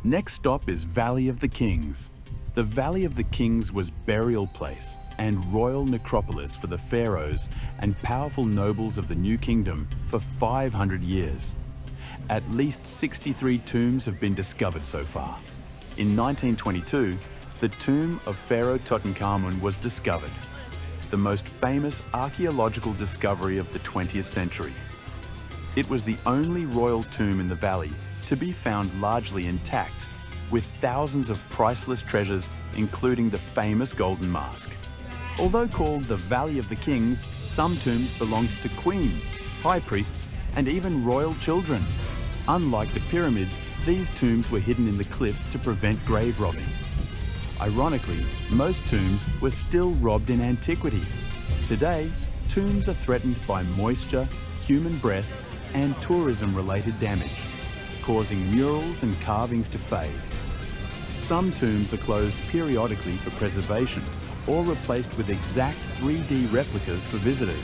Next stop is Valley of the Kings. The Valley of the Kings was burial place and royal necropolis for the pharaohs and powerful nobles of the New Kingdom for 500 years. At least 63 tombs have been discovered so far. In 1922, the tomb of Pharaoh Tutankhamun was discovered, the most famous archaeological discovery of the 20th century. It was the only royal tomb in the valley to be found largely intact, with thousands of priceless treasures, including the famous golden mask. Although called the Valley of the Kings, some tombs belonged to queens, high priests, and even royal children. Unlike the pyramids, these tombs were hidden in the cliffs to prevent grave robbing. Ironically, most tombs were still robbed in antiquity. Today, tombs are threatened by moisture, human breath, and tourism-related damage, causing murals and carvings to fade. Some tombs are closed periodically for preservation or replaced with exact 3D replicas for visitors.